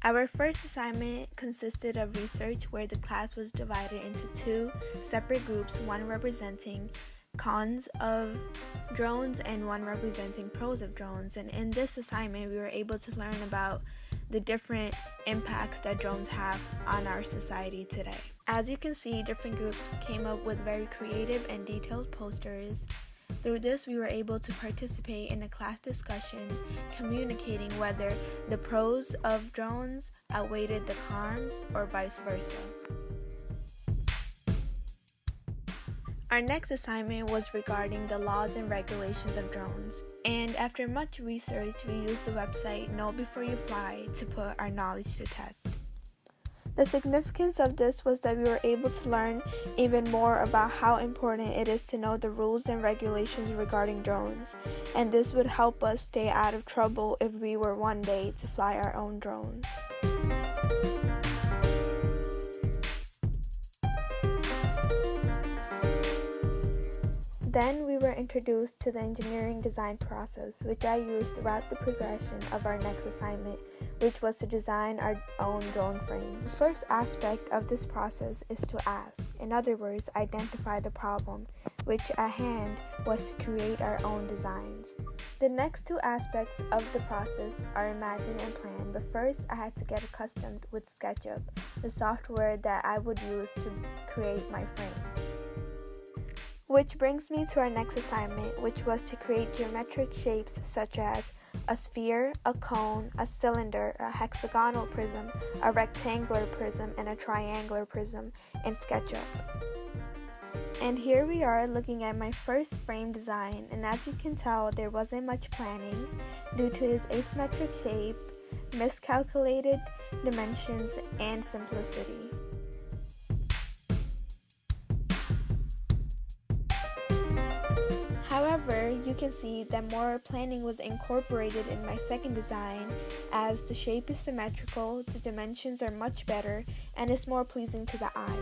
Our first assignment consisted of research where the class was divided into two separate groups, one representing cons of drones and one representing pros of drones. And in this assignment, we were able to learn about the different impacts that drones have on our society today. As you can see, different groups came up with very creative and detailed posters. Through this, we were able to participate in a class discussion, communicating whether the pros of drones outweighed the cons or vice versa. Our next assignment was regarding the laws and regulations of drones. And after much research, we used the website Know Before You Fly to put our knowledge to test. The significance of this was that we were able to learn even more about how important it is to know the rules and regulations regarding drones, and this would help us stay out of trouble if we were one day to fly our own drones. Then we were introduced to the engineering design process, which I used throughout the progression of our next assignment, which was to design our own drone frame. The first aspect of this process is to ask, in other words, identify the problem, which at hand was to create our own designs. The next two aspects of the process are imagine and plan, but first I had to get accustomed with SketchUp, the software that I would use to create my frame. Which brings me to our next assignment, which was to create geometric shapes such as a sphere, a cone, a cylinder, a hexagonal prism, a rectangular prism, and a triangular prism in SketchUp. And here we are looking at my first frame design, and as you can tell, there wasn't much planning due to its asymmetric shape, miscalculated dimensions, and simplicity. However, you can see that more planning was incorporated in my second design, as the shape is symmetrical, the dimensions are much better, and is more pleasing to the eye.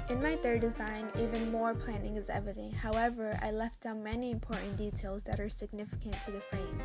In my third design, even more planning is evident. However, I left out many important details that are significant to the frame.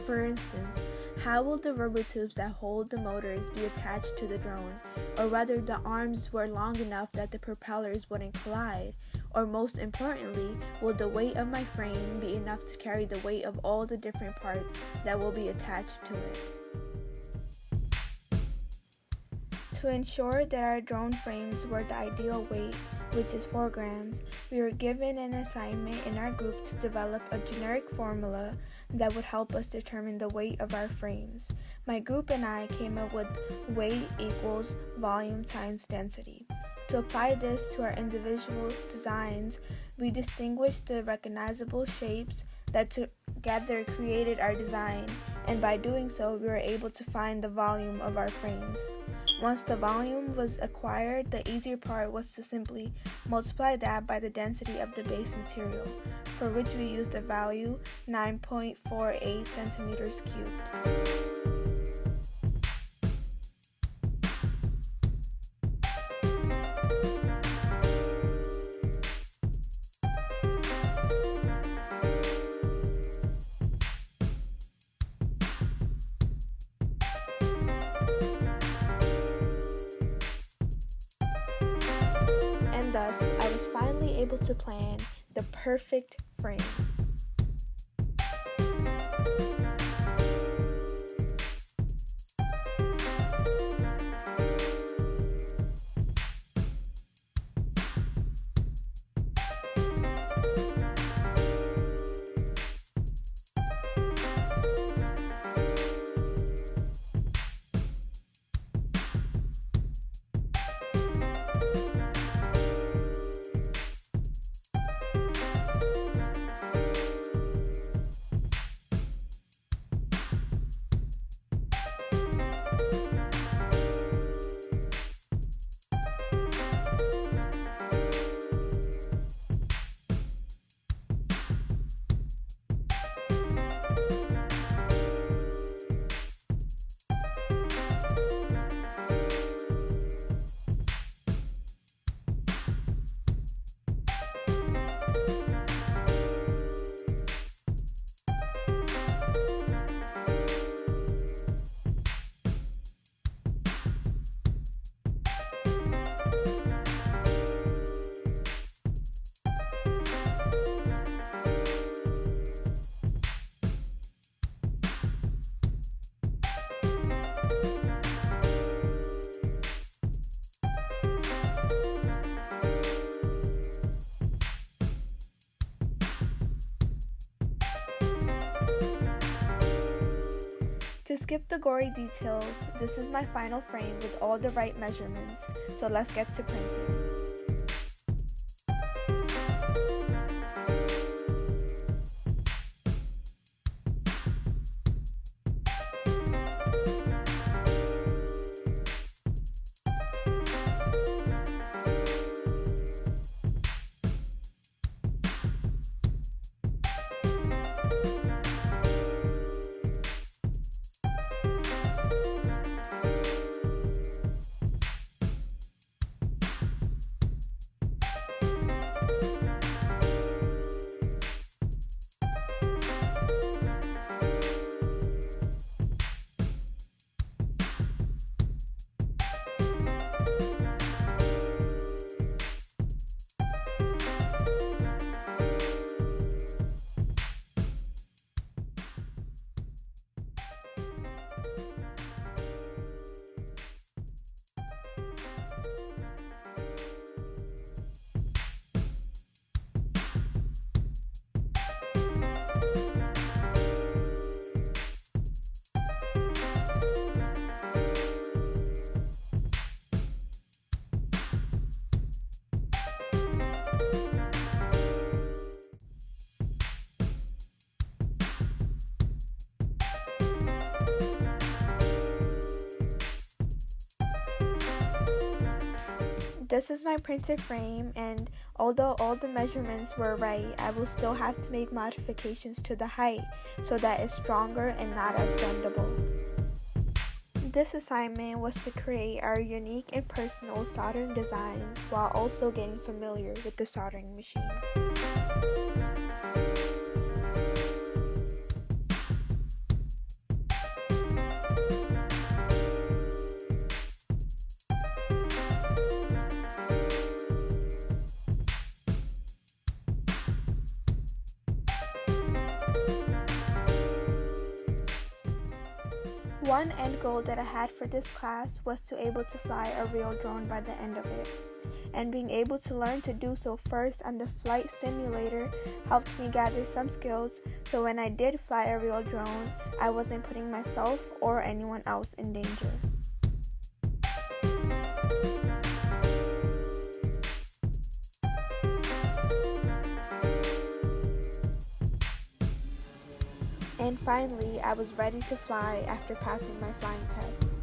For instance, how will the rubber tubes that hold the motors be attached to the drone, or whether the arms were long enough that the propellers wouldn't collide, or most importantly, will the weight of my frame be enough to carry the weight of all the different parts that will be attached to it. To ensure that our drone frames were the ideal weight, which is 4 grams, we were given an assignment in our group to develop a generic formula that would help us determine the weight of our frames. My group and I came up with weight equals volume times density. To apply this to our individual designs, we distinguished the recognizable shapes that together created our design, and by doing so, we were able to find the volume of our frames. Once the volume was acquired, the easier part was to simply multiply that by the density of the base material, for which we used the value 9.48 centimeters cubed. And thus, I was finally able to plan the perfect frame. To skip the gory details, this is my final frame with all the right measurements, so let's get to printing. This is my printed frame, and although all the measurements were right, I will still have to make modifications to the height so that it's stronger and not as bendable. This assignment was to create our unique and personal soldering designs while also getting familiar with the soldering machine. One end goal that I had for this class was to able to fly a real drone by the end of it. And being able to learn to do so first on the flight simulator helped me gather some skills, so when I did fly a real drone, I wasn't putting myself or anyone else in danger. And finally, I was ready to fly after passing my flying test.